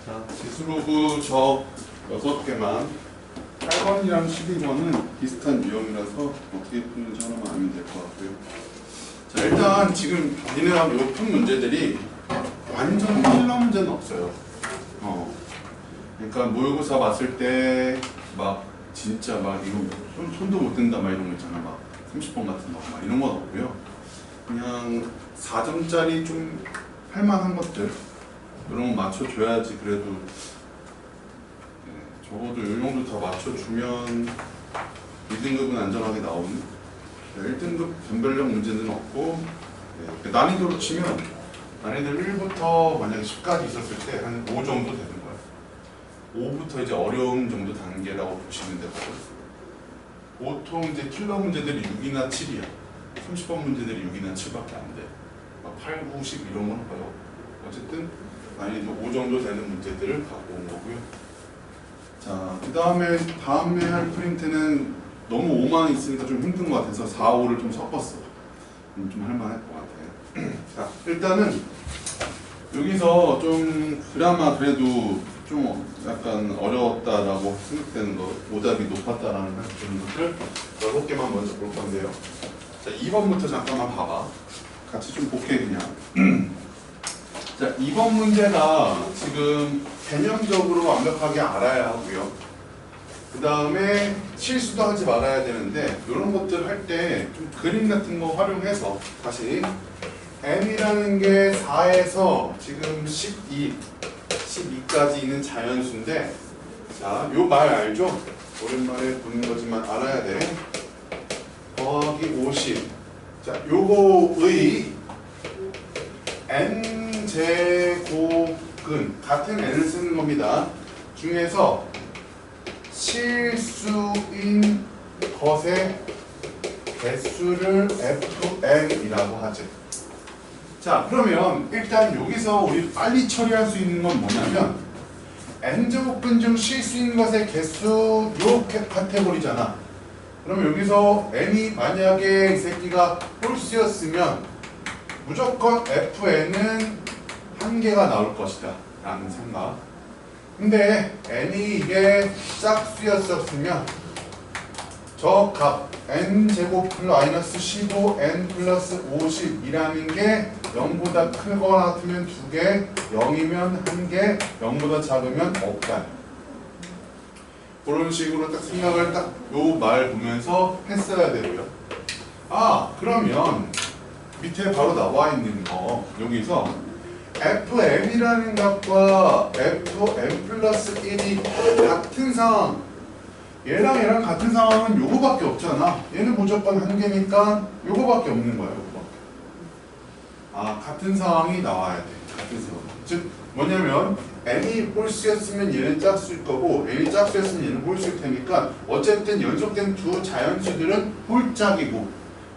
자, 지수로그 저 6개만 8번이랑 12번은 비슷한 유형이라서 어떻게 푸는지 하나만 알면 될 것 같고요. 자, 일단 지금 니네가 푼 문제들이 완전 킬러 문제는 없어요. 그러니까 모의고사 봤을 때 막 진짜 막 이거 손도 못 댄다 막 이런 거 있잖아. 막 30번 같은 거 막 이런 건 없고요. 그냥 4점짜리 좀 할만한 것들 이런 거 맞춰줘야지 그래도 적어도 이 정도 다 맞춰주면 2등급은 안전하게 나오는 1등급 변별력 문제는 없고 난이도로 치면 난이도 1부터 만약에 10까지 있었을 때 한 5 정도 되는 거예요. 5부터 이제 어려움 정도 단계라고 보시면 되고 보통 이제 킬러 문제들이 6이나 7이야. 30번 문제들이 6이나 7밖에 안 돼. 막 8, 9, 10 이런 건 봐요. 어쨌든 난이도 5 정도 되는 문제들을 갖고 온 거고요. 자, 그 다음에 할 프린트는 너무 5만 있으니까 좀 힘든 것 같아서 4, 5를 좀 섞었어. 좀 할만할 것 같아요. 자, 일단은 여기서 좀 그나마 그래도 좀 약간 어려웠다라고 생각되는 거, 오답이 높았다라는 그런 것들 6개만 먼저 볼 건데요. 자, 2번부터 잠깐만 봐봐. 같이 좀 볼게 그냥. 자, 2번 문제가 지금 개념적으로 완벽하게 알아야 하고요. 그 다음에 실수도 하지 말아야 되는데 이런 것들 할 때 좀 그림 같은 거 활용해서 다시 n이라는 게 4에서 지금 12까지 있는 자연수인데 자, 요 말 알죠? 오랜만에 보는 거지만 알아야 돼. 더하기 50. 자, 요거의 n제곱은 같은 n을 쓰는 겁니다. 중에서 실수인 것의 개수를 fn이라고 하지. 자, 그러면 일단 여기서 우리 빨리 처리할 수 있는 건 뭐냐면 n제곱근 중 실수인 것의 개수 요 카테고리잖아. 그럼 여기서 n이 만약에 이 새끼가 홀수였으면 무조건 fn은 한 개가 나올 것이다 라는 생각. 근데 n이 이게 짝수였었으면 저 값 n제곱 마이너스 15 n 플러스 50이라는 게 0보다 크거나 같으면 2개, 0이면 1개, 0보다 작으면 없다. 그런 식으로 딱 생각을 딱 요 말 보면서 했어야 되고요. 아, 그러면 밑에 바로 나와 있는 거 여기서 fm이라는 값과 fm 플러스 1이 같은 상황, 얘랑 같은 상황은 요거밖에 없잖아. 얘는 무조건 한 개니까 요거밖에 없는 거야. 요거밖에. 아, 같은 상황이 나와야 돼. 같은 상황. 즉 뭐냐면 n이 홀수였으면 얘는 짝수일 거고 n이 짝수였으면 얘는 홀수일 테니까 어쨌든 연속된 두 자연수들은 홀짝이고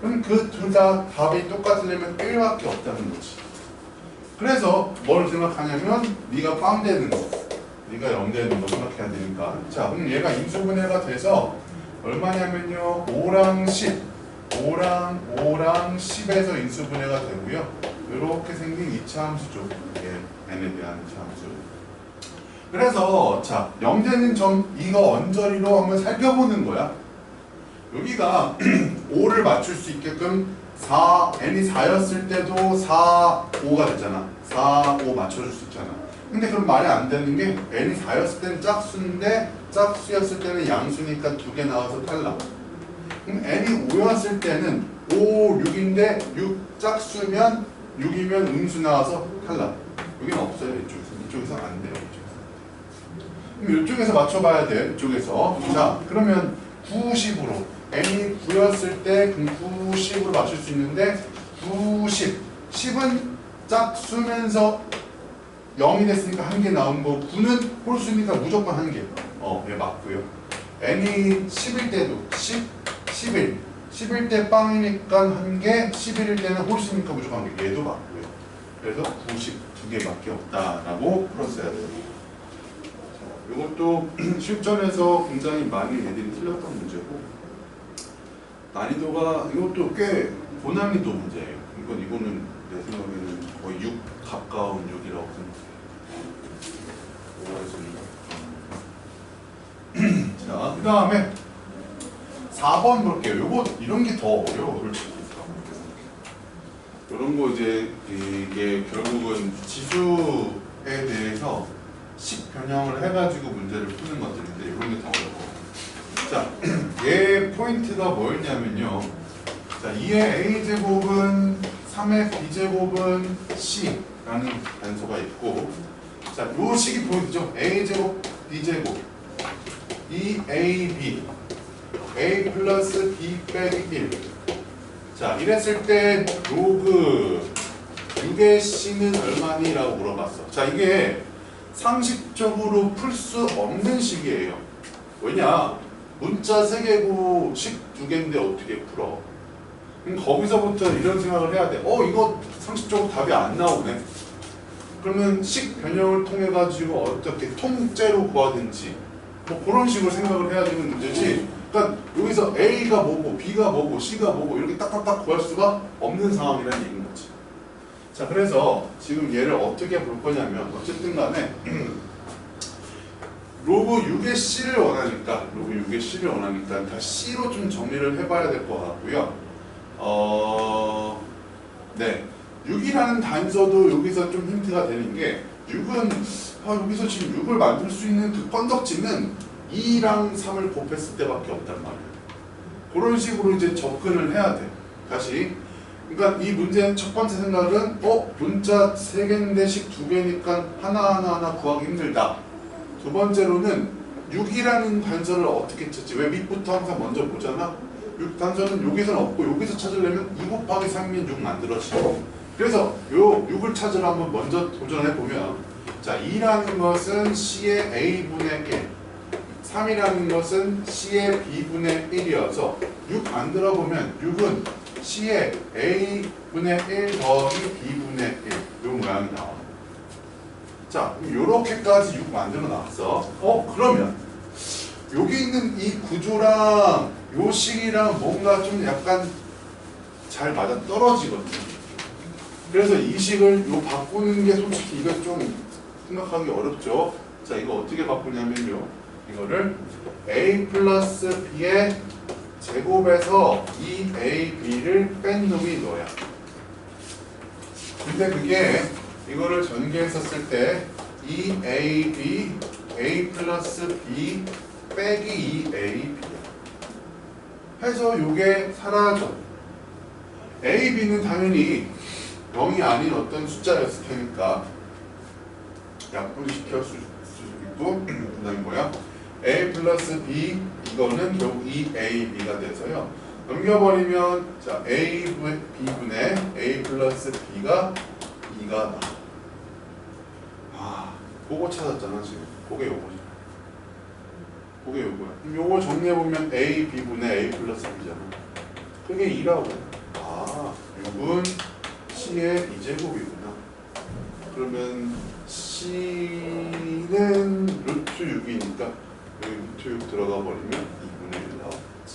그럼 그 둘 다 답이 똑같으려면 1밖에 없다는 거지. 그래서 뭘 생각하냐면 네가 빵 되는 거, 네가 0 되는 거 생각해야 되니까. 자, 그럼 얘가 인수분해가 돼서 얼마냐면요 5랑 10, 5랑 10에서 인수분해가 되고요. 이렇게 생긴 이차함수죠. 이게 n에 대한 이차함수. 그래서 자, 0 되는 점 이거 언저리로 한번 살펴보는 거야. 여기가 5를 맞출 수 있게끔 n이 4였을 때도 4, 5가 되잖아. 4, 5 맞춰줄 수 있잖아. 근데 그럼 말이 안 되는 게 n이 4였을 때는 짝수인데 짝수였을 때는 양수니까 2개 나와서 탈락. 그럼 n이 5였을 때는 5, 6인데 6 짝수면 6이면 음수 나와서 탈락. 여기는 없어요. 이쪽에서 안 돼요. 그럼 이쪽에서 맞춰봐야 돼. 이쪽에서. 자, 그러면 90으로 n이 9였을 때 90으로 맞출 수 있는데 90, 10은 짝수면서 0이 됐으니까 한 개 나온 거, 9는 홀수니까 무조건 한 개. 예, 맞고요. n이 10일 때도 10, 11. 10일 때 빵이니까 한 개, 11일 때는 홀수니까 무조건 한 개. 얘도 맞고요. 그래서 90 2개밖에 없다라고 풀었어야 돼요. 이것도 실전에서 굉장히 많이 애들이 틀렸던 문제고 난이도가 이것도 꽤 고난이도 문제예요. 이거는 내 생각에는 거의 6 가까운 6이라고 생각해요. 다음에 4번 볼게요. 요거 이런 게 더 어려워 솔직히. 이런 거 이제 이게 결국은 지수에 대해서 식 변형을 해가지고 문제를 푸는 것들인데 이런 게 더 어려워. 자, 얘 포인트가 뭐였냐면요. 자, 2의 a제곱은 3의 b제곱은 c라는 단서가 있고, 자, 요 식이 포인트죠. a제곱 b제곱 2ab a 플러스 b 빼기 1. 자, 이랬을 때 로그 6의 c는 얼마니? 라고 물어봤어. 자, 이게 상식적으로 풀 수 없는 식이에요. 왜냐? 문자 3개고 식 2개인데 어떻게 풀어? 거기서부터 이런 생각을 해야 돼. 이거 상식적으로 답이 안 나오네. 그러면 식 변형을 통해 가지고 어떻게 통째로 구하든지 뭐 그런 식으로 생각을 해야 되는 문제지. 그러니까 여기서 A가 뭐고 B가 뭐고 C가 뭐고 이렇게 딱딱딱 구할 수가 없는 상황이라는 얘기인 거지. 자, 그래서 지금 얘를 어떻게 볼 거냐면 어쨌든 간에 로그 6의 C를 원하니까 다 C로 좀 정리를 해봐야 될 것 같고요. 네, 6이라는 단서도 여기서 좀 힌트가 되는 게 6은 여기서 지금 6을 만들 수 있는 그 건덕지는 2랑 3을 곱했을 때밖에 없단 말이에요. 그런 식으로 이제 접근을 해야 돼. 다시. 그러니까 이 문제의 첫 번째 생각은 문자 3개인데 식 2개니까 하나하나 구하기 힘들다. 두 번째로는 6이라는 단서를 어떻게 찾지? 왜 밑부터 항상 먼저 보잖아? 6 단서는 여기서는 없고 여기서 찾으려면 2 곱하기 3이면 6 만들어지고. 그래서 요 6을 찾으러 한번 먼저 도전해 보면, 자, 2라는 것은 C의 A분의 1, 3이라는 것은 C의 B분의 1이어서 6 만들어 보면 6은 C의 A분의 1 더하기 B분의 1 요 모양이 나와. 자, 요렇게까지 6 만들어 놨어. 그러면 여기 있는 이 구조랑 요 식이랑 뭔가 좀 약간 잘 맞아 떨어지거든요. 그래서 이 식을 바꾸는 게 솔직히 이거 좀 생각하기 어렵죠. 자, 이거 어떻게 바꾸냐면요. 이거를 a 플러스 b의 제곱에서 2ab를 뺀 놈이 너야. 근데 그게 이거를 전개했었을 때 2ab a 플러스 b 빼기 2ab야. 해서 요게 사라져. a, b는 당연히 0이 아닌 어떤 숫자였을 테니까 약분시켜 줄 수 있고, 그 다음에 뭐야? a 플러스 b 이거는 결국 2ab가 돼서요. 넘겨버리면 자 a b분의 a 플러스 b가 2가 나. 그거 찾았잖아 지금. 그게 요거지. 그게 요거야. 그럼 요거 정리해보면 a b분의 a 플러스 b잖아. 그게 2라고. 6은 c의 2제곱이구나. 그러면 c는 루트 6이니까 여기 루트 6 들어가 버리면 2분의 1 나오겠지.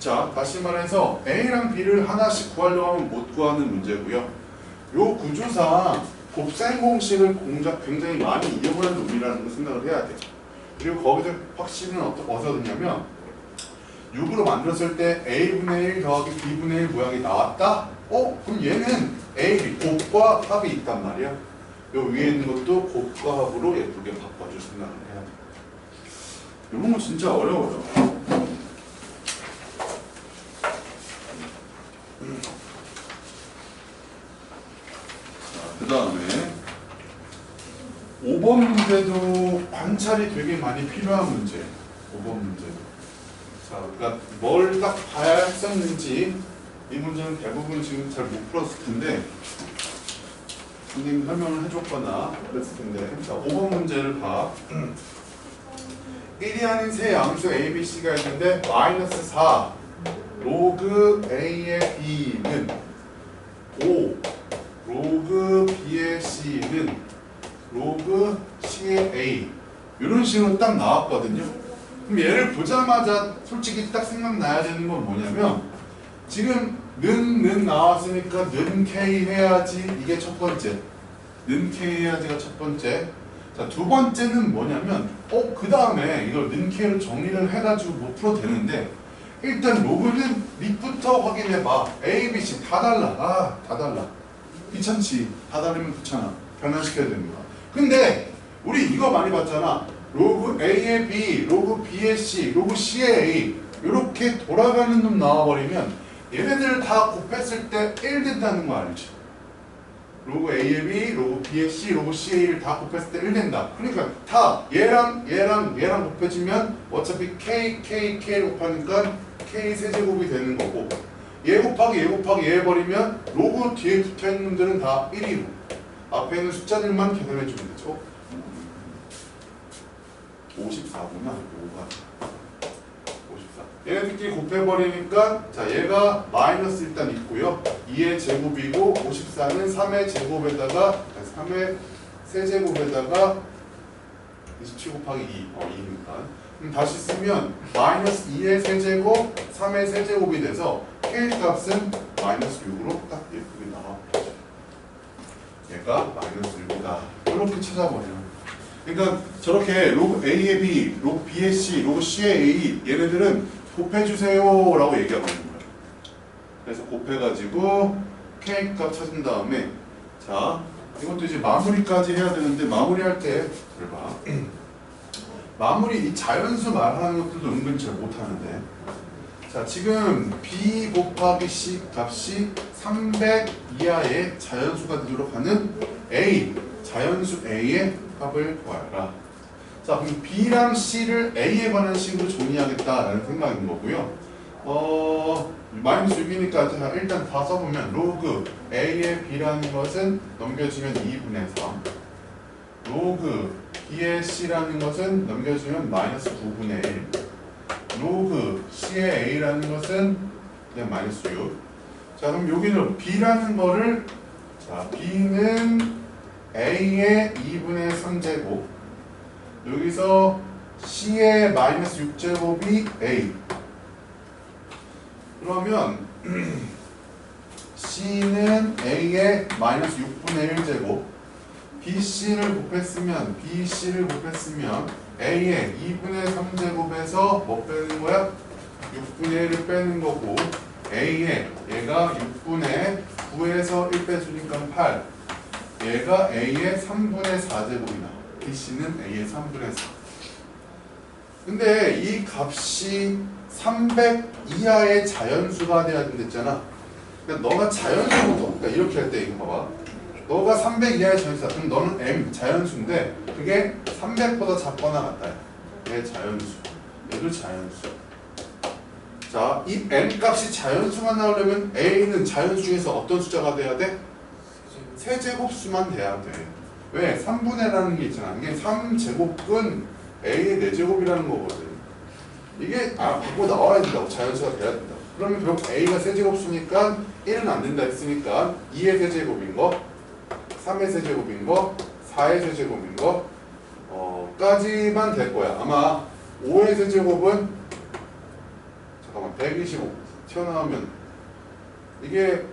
자, 다시 말해서 A랑 B를 하나씩 구하려고 하면 못 구하는 문제고요. 요 구조상 곱셈 공식을 굉장히 많이 이용하는 놈이라는 걸 생각을 해야 돼. 그리고 거기서 확실히는 어디서 듣냐면 6으로 만들었을 때 A분의 1 더하기 B분의 1 모양이 나왔다? 그럼 얘는 A, B, 곱과 합이 있단 말이야. 요 위에 있는 것도 곱과 합으로 예쁘게 바꿔줄 생각을 해야 돼. 이런 거 진짜 어려워요. 그 다음에 5번 문제도 관찰이 되게 많이 필요한 문제. 5번 문제도. 자, 그러니까 뭘 딱 봐야 했었는지 이 문제는 대부분 지금 잘 못 풀었을 텐데 선생님 설명을 해줬거나 그랬을 텐데. 자, 5번 문제를 봐. 1이 아닌 세 양수 A, B, C가 있는데 마이너스 4 로그 A의 B는 5 로그 B의 C는 로그 C의 A 이런 식으로 딱 나왔거든요. 그럼 얘를 보자마자 솔직히 딱 생각나야 되는 건 뭐냐면 지금 는 나왔으니까 는 K 해야지 이게 첫 번째. 는 K 해야지가 첫 번째. 자, 두 번째는 뭐냐면 그 다음에 이걸 는케로 정리를 해가지고 뭐 풀어도 되는데 일단 로그는 밑부터 확인해봐. A, B, C 다 달라. 다 달라. 귀찮지. 다 다르면 귀찮아. 변환시켜야 됩니다. 근데 우리 이거 많이 봤잖아. 로그 A의 B, 로그 B의 C, 로그 C의 A 이렇게 돌아가는 놈 나와버리면 얘네들 다 곱했을 때 1 된다는 거 알지? 로그 A의 B, 로그 B의 C, 로그 C의 1 다 곱했을 때 1 된다. 그러니까 다 얘랑 곱해지면 어차피 K, K, K 곱하니까 K 세제곱이 되는 거고 얘 곱하기 얘 해버리면 로그 뒤에 붙어있는 놈들은 다 1이고 앞에 있는 숫자들만 계산해주면 되죠. 54구나. 54. 얘네들끼리 곱해버리니까 자 얘가 마이너스 일단 있고요. 2의 제곱이고 54는 3의 제곱에다가 3의 세제곱에다가 27 곱하기 2. 2니까. 그럼 다시 쓰면 마이너스 2의 세제곱 3의 세제곱이 돼서 K 값은 마이너스 6으로 딱 예쁘게 나와. 얘가 마이너스 6이다. 이렇게 찾아버려요. 그러니까 저렇게 로그 A의 B, 로그 B의 C, 로그 C의 A 얘네들은 곱해주세요 라고 얘기하고 있는 거예요. 그래서 곱해가지고 K 값 찾은 다음에 자 이것도 이제 마무리까지 해야 되는데 마무리할 때 그걸 봐. 마무리 이 자연수 말하는 것들도 은근 잘 못하는데 자 지금 B 곱하기 C 값이 300 이하의 자연수가 되도록 하는 A 자연수 A의 값을 구하라. 자 그럼 B랑 C를 A에 관한 식으로 정리하겠다라는 생각인 거고요. 마이너스 6이니까 일단 다 써보면 로그 A의 B라는 것은 넘겨주면 2분의 3 로그 B의 C라는 것은 넘겨주면 마이너스 9분의 1 로그 C의 A라는 것은 그냥 마이너스 6. 자 그럼 여기는 B라는 거를 자 B는 A의 2분의 3제곱 여기서 C의 마이너스 6제곱이 A 그러면 C는 A의 마이너스 6분의 1제곱 BC를 곱했으면 A의 2분의 3제곱에서 뭐 빼는 거야? 6분의 1을 빼는 거고 A의 얘가 6분의 9에서 1 빼주니까 8 얘가 A의 3분의 4제곱이 나와. BC는 A의 3분의 4. 근데 이 값이 300 이하의 자연수가 돼야 된댔잖아. 그러니까 너가 자연수부터 그러니까 이렇게 할 때 이거 봐봐. 너가 300 이하의 자연수다. 그럼 너는 M 자연수인데 그게 300보다 작거나 같다. 얘 자연수. 얘도 자연수. 자, 이 M 값이 자연수가 나오려면 A는 자연수 중에서 어떤 숫자가 돼야 돼? 세제곱수만 돼야 돼. 왜? 3분의라는 게 있잖아. 이게 3제곱은 A의 4제곱이라는 거거든. 이게 갖고 나와야 된다고. 자연수가 돼야 된다. 그러면 결국 A가 세제곱수니까 1은 안 된다 했으니까 2의 세제곱인 거 3의 세제곱인 거 4의 세제곱인 거 까지만 될 거야. 아마 5의 세제곱은 잠깐만 125 튀어나오면 이게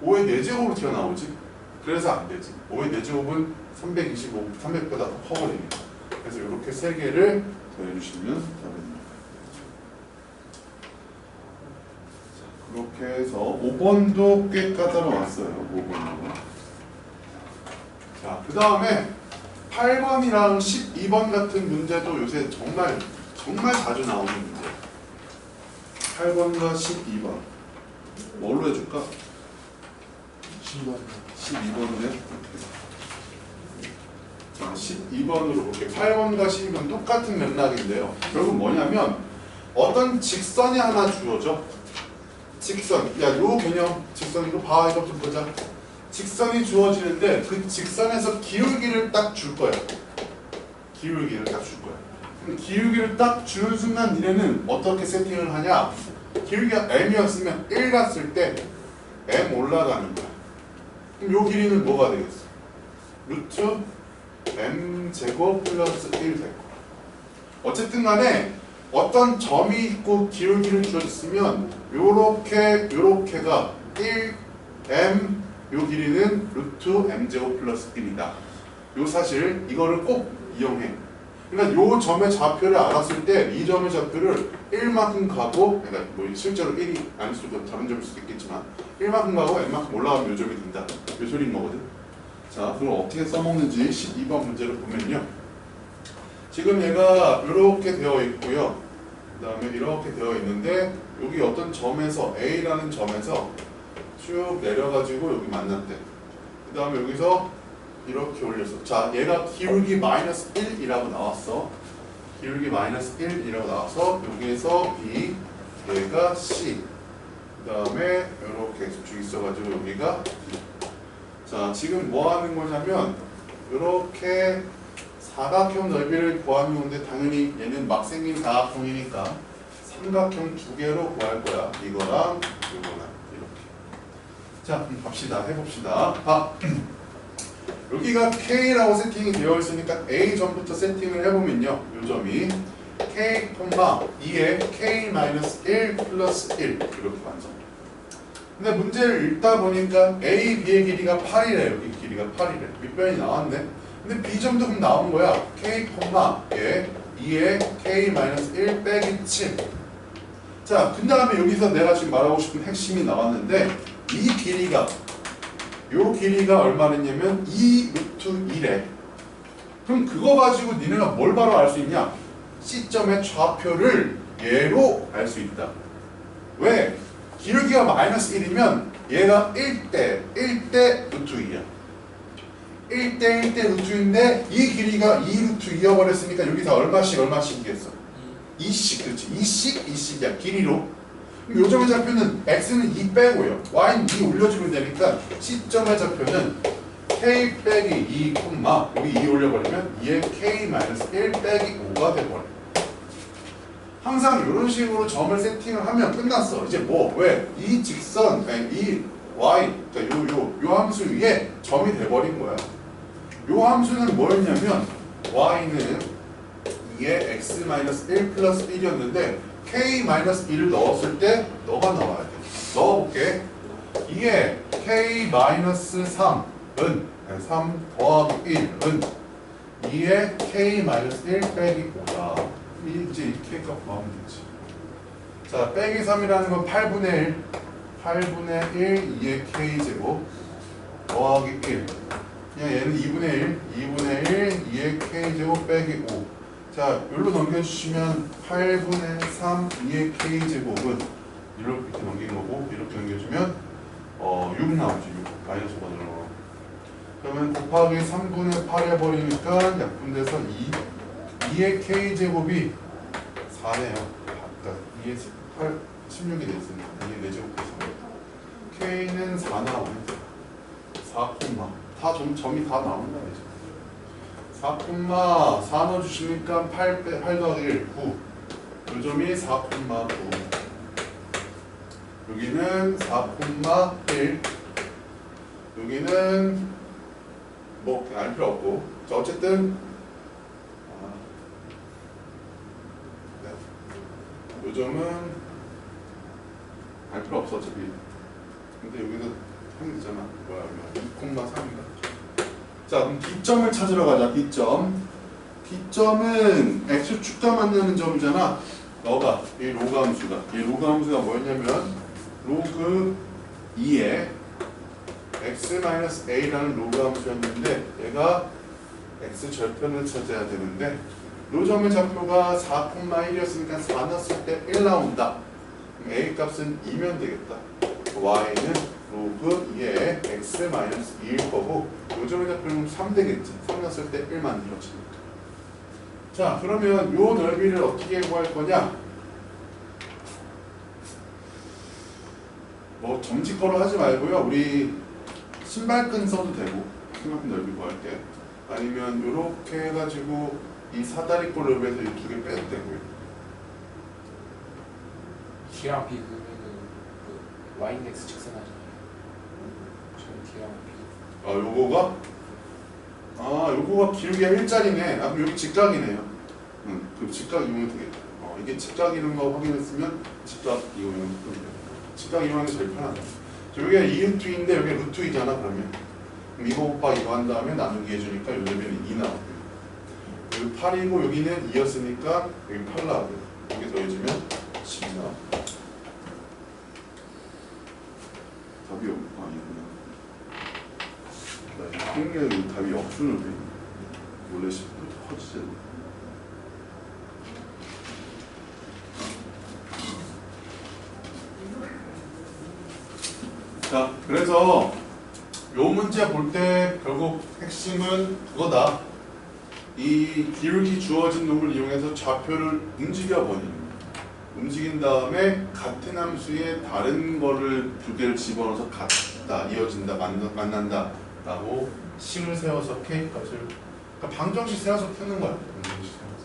5의 4제곱으로 튀어나오지. 그래서 안 되지. 5의 4제곱은 325, 300보다 더 커버리니까. 그래서 이렇게 3개를 더해주시면 됩니다. 그렇게 해서 5번도 꽤 까다로웠어요. 5번도. 자, 그 다음에 8번이랑 12번 같은 문제도 요새 정말 자주 나오는 문제. 8번과 12번. 뭘로 해줄까? 12번인데? 자, 12번으로 볼게요. 8번과 12번 똑같은 맥락인데요. 결국 뭐냐면 어떤 직선이 하나 주어져. 직선. 야, 요 개념 직선으로 봐. 이거 좀 보자. 직선이 주어지는데 그 직선에서 기울기를 딱 줄 거야. 기울기를 딱 줄 거야. 그럼 기울기를 딱 주는 순간 니네는 어떻게 세팅을 하냐? 기울기가 m이었으면 1 갔을 때 m 올라가는 거야. 그럼 요 길이는 뭐가 되겠어? 루트 m 제곱 플러스 1 될 거야. 어쨌든 간에 어떤 점이 있고 기울기를 주어졌으면 요렇게가 1m 요 길이는 루트 m 제곱 플러스 1이다. 요 사실 이거를 꼭 이용해. 그러니까 요 점의 좌표를 알았을 때 이 점의 좌표를 1만큼 가고, 그러니까 뭐 실제로 1이 아닐 수도 있고 다른 점일 수도 있겠지만 1만큼 가고 n만큼 올라가면 요 점이 된다. 요 소리인 거거든. 자, 그럼 어떻게 써먹는지 12번 문제를 보면요. 지금 얘가 이렇게 되어 있고요. 그 다음에 이렇게 되어 있는데 여기 어떤 점에서 A라는 점에서 쭉 내려가지고 여기 만났대. 그 다음에 여기서 이렇게 올렸어. 자, 얘가 기울기 마이너스 1이라고 나왔어. 기울기 마이너스 1이라고 나와서 여기에서 B, 얘가 C, 그 다음에 이렇게 쭉 있어가지고 여기가 D. 자, 지금 뭐 하는 거냐면 이렇게 사각형 넓이를 구하는 건데 당연히 얘는 막 생긴 사각형이니까 삼각형 두 개로 구할 거야. 이거랑 이거랑 이렇게. 자, 갑시다. 해봅시다. 여기가 K라고 세팅이 되어 있으니까 A 점부터 세팅을 해보면요. 요 점이 K, 2에 K-1 플러스 1 이렇게 완성. 근데 문제를 읽다 보니까 A, B의 길이가 8이래. 여기 길이가 8이래. 밑변이 나왔네. 근데 B점도 그럼 나온 거야. K, 2에 K-1 빼기 7. 자, 그 다음에 여기서 내가 지금 말하고 싶은 핵심이 나왔는데 이 길이가 요 길이가 얼마냐면 2 루트 1에 그럼 그거 가지고 니네가 뭘 바로 알 수 있냐? C점의 좌표를 얘로 알 수 있다. 왜? 기울기가 마이너스 1이면 얘가 1대 루트 2야. 1대 루트인데 이 길이가 2 루트 2여버렸으니까 여기서 얼마씩이겠어? 2씩, 그렇지. 2씩이야, 길이로. 그럼 요점의 좌표는 x는 2 빼고요. y는 2 올려주면 되니까 C점의 좌표는 k 빼기 2, 여기 2 올려버리면 2에 k-1 빼기 5가 돼버려. 항상 이런 식으로 점을 세팅을 하면 끝났어. 이제 뭐, 왜? 이 직선, 아니, 이 y, 그러니까 요 함수 위에 점이 돼버린 거야. 요 함수는 뭐였냐면 y는 2에 x-1 플러스 1이었는데 k-1을 넣었을 때 너가 나와야 돼. 넣어볼게. 2에 k-3은 3 더하기 1은 2에 k-1 빼기 5다. 이제 이 k 값 나오면 되지. 자, 빼기 3이라는 건 8분의 1 2의 k제곱 더하기 1. 그냥 얘는 2분의 1 2의 k제곱 빼기 5. 자, 여기로 넘겨주시면 8분의 3 2의 k제곱은 이렇게 넘긴 거고 이렇게 넘겨주면 6 나오죠. 6. 마이너스 5가 들어가. 그러면 곱하기 3분의 8 해버리니까 약분돼서 2의 k제곱이 4네요. 아까 2의 8, 16이 됐으니까 2의 4제곱 3. k는 4 나오네. 4, 점이 다 나온다 이제. 4, 4 넣어주시니까 8 더하기 1, 9. 요 점이 4,9. 여기는 4,1. 여기는 뭐 알 필요 없고. 자, 어쨌든 요 점은 알 필요 없어 어차피. 근데 여기서 하면 되잖아. 뭐야, 2,3인가? 자, 그럼 B점을 찾으러 가자. B점. B점은 X축과 만나는 점이잖아. 너가 이 로그 함수가. 이 로그 함수가 뭐였냐면 로그 2에 x-a라는 로그 함수였는데 얘가 x 절편을 찾아야 되는데 요 점의 좌표가 4,1이었으니까 4 넣었을 때 1 나온다. 그럼 a 값은 2면 되겠다. y는 로그 2에 x-2일 거고 요점의 좌표는 3 되겠지. 3 넣었을 때 1 만들어지니까. 자, 그러면 요 넓이를 어떻게 구할 거냐? 뭐 정직거로 하지 말고요. 우리 신발끈 써도 되고 신발끈 넓이 구할 때 아니면 요렇게 해가지고 이 사다리꼴 넓이에서 이 두 개 빼도 되고요. D랑 B 그러면은 그 Y는 X 직선하잖아요. 저는 D랑 B. 요거가 기울기가 1짜리네. 그럼 여기 직각이네요. 그럼 직각 이용이 되겠다. 이게 직각이라는 거 확인했으면 직각 이용이 되겠다. 직각 이용하는 게 제일 편하다. 여기가 2루트인데 여기 루트이잖아. 그러면 이거 곱하기 이거 한 다음에 나누기 해주니까 요 넓이는 8이고 여기는 2였으니까 여기 8 나오고 여기 더해지면 10 나오고. 답이 아니구나. 나 핑계로 답이 역순으로 돼. 원래 10부터 커지잖아. 자, 그래서 요 문제 볼 때 결국 핵심은 그거다. 이 기울기 주어진 놈을 이용해서 좌표를 움직여버리는. 움직인 다음에 같은 함수에 다른 거를 두 개를 집어넣어서 같다, 이어진다, 만난다 라고 식을 세워서 K값을, 그러니까 방정식 세워서 푸는 거야. 방정식 세워서.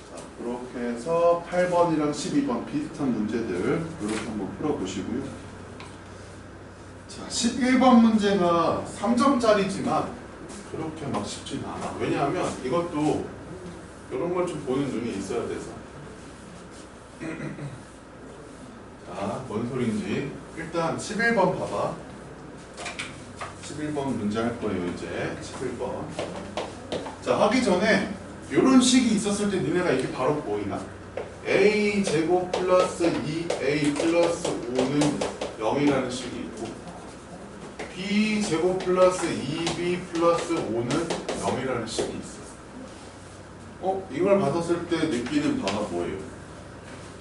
자, 그렇게 해서 8번이랑 12번 비슷한 문제들 이렇게 한번 풀어보시고요. 자, 11번 문제가 3점짜리지만 그렇게 막 쉽진 않아. 왜냐하면 이것도 이런 걸 좀 보는 눈이 있어야 돼서. 자, 뭔 소린지 일단 11번 봐봐. 11번 문제 할 거예요. 이제 11번. 자, 하기 전에 이런 식이 있었을 때 니네가 이게 바로 보이나? a 제곱 플러스 2a 플러스 5는 0이라는 식이 있고 b 제곱 플러스 2b 플러스 5는 0이라는 식이 있어. 이걸 받았을 때 느끼는 바가 뭐예요?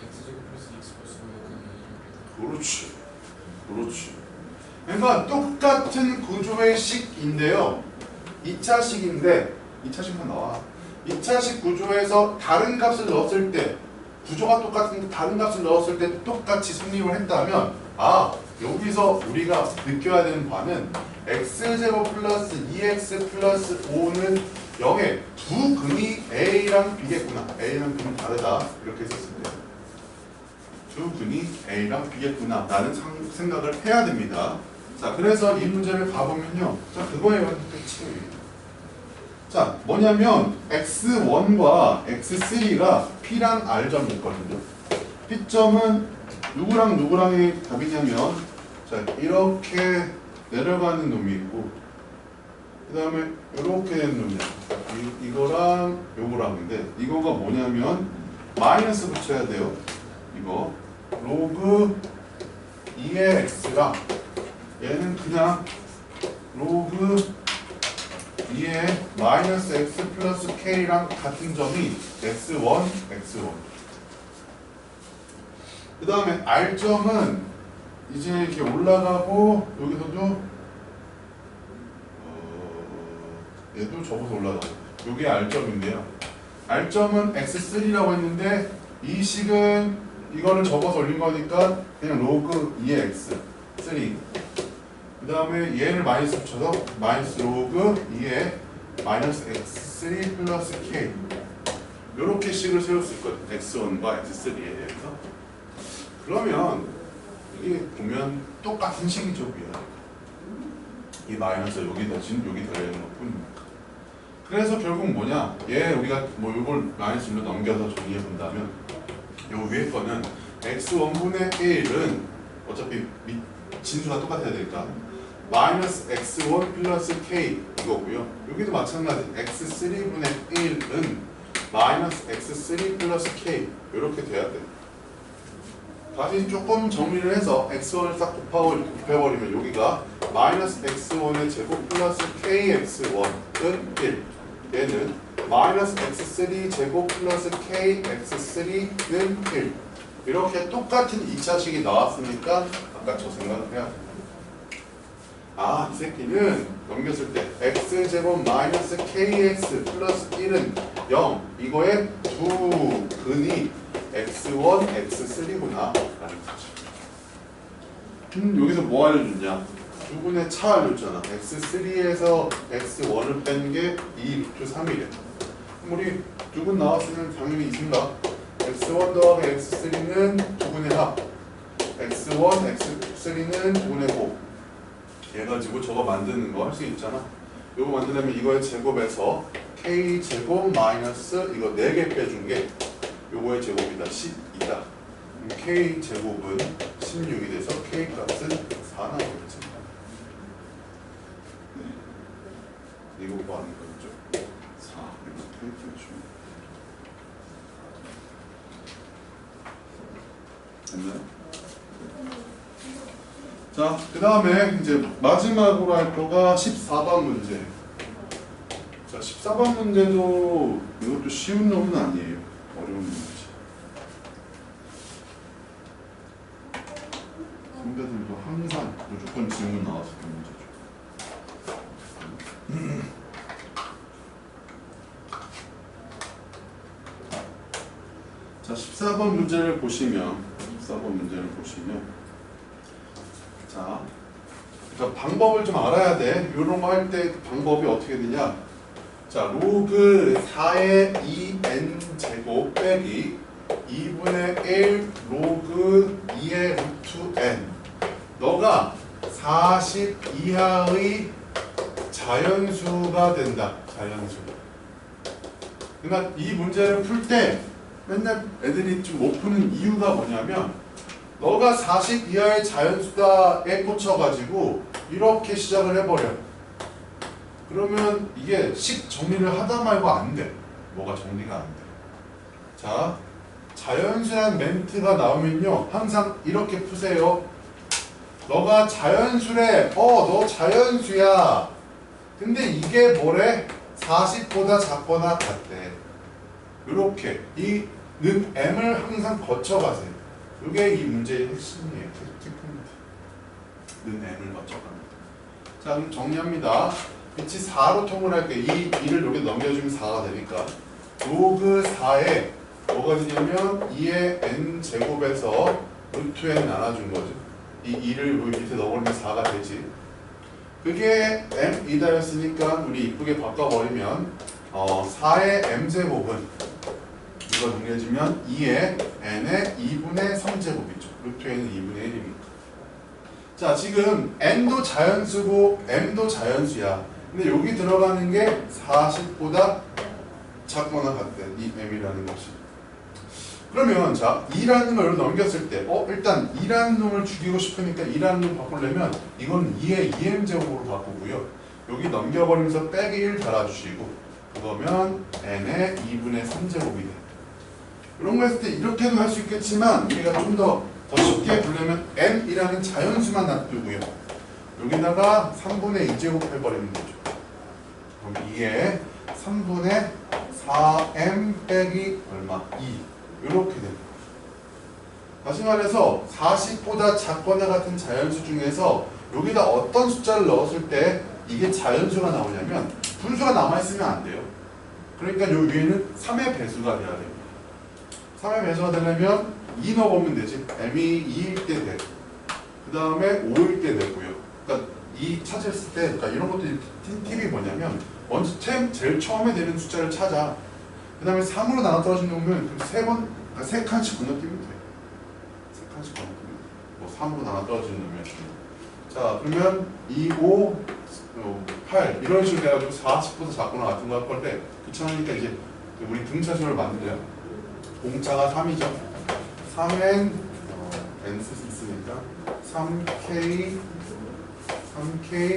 x제곱 플러스 x 플러스 그렇지. 그렇지. 그러니까 똑같은 구조의 식인데요. 2차식인데 2차식만 나와. 2차식 구조에서 다른 값을 넣었을 때 구조가 똑같은데 다른 값을 넣었을 때 똑같이 성립을 했다면 여기서 우리가 느껴야 되는 바는 x제곱 플러스 2x 플러스 5는 0의 두 근이 a랑 b겠구나. a랑 b는 다르다. 이렇게 했었을 때 두 근이 a랑 b겠구나 라는 생각을 해야 됩니다. 자, 그래서 이 문제를 가보면요. 자, 그거예요. 끝이. 자, 뭐냐면 x1과 x3가 p랑 r점이 있거든요. p점은 누구랑 누구랑의 답이냐면 자, 이렇게 내려가는 놈이 있고 그 다음에 이렇게 되는 놈이야. 이거랑 요거랑인데 이거가 뭐냐면 마이너스 붙여야 돼요. 이거 로그 2의 x랑 얘는 그냥 로그 2의 마이너스 x 플러스 k랑 같은 점이 x1, x1. 그 다음에 r점은 이제 이렇게 올라가고 여기서도 얘도 접어서 올라가고 요게 r점인데요. r점은 x3라고 했는데 이 식은 이거를 접어서 올린 거니까 그냥 로그 2의 x 3. 그 다음에 얘를 마이너스 붙여서 마이너스 로그 2의 마이너스 x3 플러스 k 요렇게 식을 세울 수 있거든. x1과 x3에 대해서. 그러면 이게 보면 똑같은 식이죠. 위에 이 마이너스 여기다 진 여기 달려있는 것 뿐입니다. 그래서 결국 뭐냐, 얘 우리가 뭐 이걸 마이너스로 넘겨서 정리해 본다면 요 위에 거는 x1분의 1은 어차피 진수가 똑같아야 되니까 마이너스 x1 플러스 k 이거고요. 여기도 마찬가지 x3분의 1은 마이너스 x3 플러스 k 이렇게 돼야 돼. 다시 조금 정리를 해서 x1을 딱 곱해버리면 여기가 마이너스 x1의 제곱 플러스 kx1은 1. 얘는 마이너스 x3 제곱 플러스 kx3는 1. 이렇게 똑같은 2차식이 나왔으니까 아까 저 생각을 해야 돼. 이 새끼는 넘겼을 때 x제곱 마이너스 kx 플러스 1은 0. 이거의 두 근이 x1, x3구나 라는 거죠. 여기서 뭐 알려줬냐? 두 분의 차 알려줬잖아. x3에서 x1을 뺀 게 2 루트 3이래. 우리 두 분 나왔으면 당연히 이 생각. x1 더하기 x3는 두 분의 합. x1, x3는 두 분의 곱. 해가지고 저거 만드는 거 할 수 있잖아. 이거 만드려면 이거의 제곱에서 k 제곱 마이너스 이거 4개 빼준 게 요거의 제곱이다. 10이다. k 제곱은 16이 돼서 k 값은 4 나오겠지. 네. 이거 뭐 하는 거죠? 4 이렇게 해주면 됐나요? 자, 그 다음에 이제 마지막으로 할 거가 14번 문제. 자, 14번 문제도 이것도 쉬운 놈은 아니에요. 어려운 문제지. 선배들도 항상 무조건 질문 나왔을 때 문제죠. 자, 14번 문제를 보시면 자, 그러니까 방법을 좀 알아야 돼. 이런 거 할 때 방법이 어떻게 되냐? 자, 로그 4의 2n 제곱 빼기 2분의 1 로그 2의 루트 n. 너가 40 이하의 자연수가 된다. 자연수. 그러니까 이 문제를 풀 때 맨날 애들이 좀 못 푸는 이유가 뭐냐면 너가 40 이하의 자연수다에 꽂혀가지고 이렇게 시작을 해버려. 그러면 이게 식 정리를 하다 말고 안 돼. 뭐가 정리가 안 돼. 자, 자연수란 멘트가 나오면요 항상 이렇게 푸세요. 너가 자연수래. 너 자연수야. 근데 이게 뭐래? 40보다 작거나 같대. 이렇게 이 는 m을 항상 거쳐가세요. 이게 이 문제의 핵심이에요. 키포인트. 는 m을 거쳐갑니다. 자, 그럼 정리합니다. 빛이 4로 통을 할게요. 이 2를 여기 넘겨주면 4가 되니까 로그 4에 뭐가 되냐면 2의 n 제곱에서 루트 n 나눠준 거죠. 이 2를 여기 밑에 넣어버리면 4가 되지. 그게 m이다였으니까 우리 이쁘게 바꿔버리면 4의 m제곱은 이거 정리해주면 2의 n의 2분의 3제곱이죠. 루트 n은 2분의 1입니다. 자, 지금 n도 자연수고 m도 자연수야. 근데 여기 들어가는 게 40보다 작거나 같대. 이 m이라는 것이. 그러면 자, 2라는 걸 여기 넘겼을 때 일단 2라는 놈을 죽이고 싶으니까 2라는 놈 바꾸려면 이건 2의 2m제곱으로 바꾸고요. 여기 넘겨버리면서 빼기 1 달아주시고 그러면 n의 2분의 3제곱이 돼. 이런 거 했을 때 이렇게도 할 수 있겠지만 우리가 좀 더 쉽게 부르면 n이라는 자연수만 놔두고요. 여기다가 3분의 2제곱 해버리는 거죠. 그럼 2에 3분의 4m 빼기 얼마? 2 이렇게 됩니다. 다시 말해서 40보다 작거나 같은 자연수 중에서 여기다 어떤 숫자를 넣었을 때 이게 자연수가 나오냐면 분수가 남아있으면 안 돼요. 그러니까 요 위에는 3의 배수가 돼야 됩니다. 3의 배수가 되려면 2 넣어보면 되지. m이 2일 때 되고 그 다음에 5일 때 되고요. 그러니까 2 찾았을 때 그러니까 이런 것들이 팁이 뭐냐면 먼저 제일 처음에 되는 숫자를 찾아. 그 다음에 3으로 나눠 떨어진 놈은 세 칸씩 건너뛰면 돼. 세 칸씩 건너뛰면 돼. 뭐 3으로 나눠 떨어진 놈이면. 자, 그러면 2, 5, 8 이런 식으로 해가지고 40보다 작거나 같은 거 할 건데 귀찮으니까 이제 우리 등차수를 만들어요. 공차가 3이죠. 3n n 쓸 수 있으니까 3k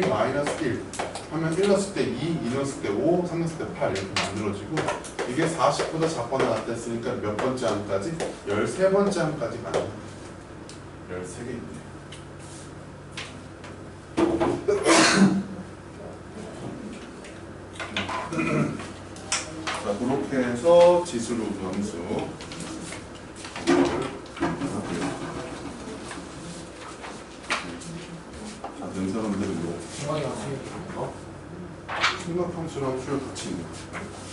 마이너스 1 하면 1 넣었을 때 2 넣었을 때 5, 3 넣었을 때 8 이렇게 만들어지고 이게 40보다 작거나 같다 했으니까 몇 번째 항까지? 13번째 항까지 가는 거예요. 13개 있네요. 자, 그렇게 해서 지수로 변수 자, 는 사람들은 뭐 중앙이 어떻게 충각함수랑 수열 같이 있는 거예요.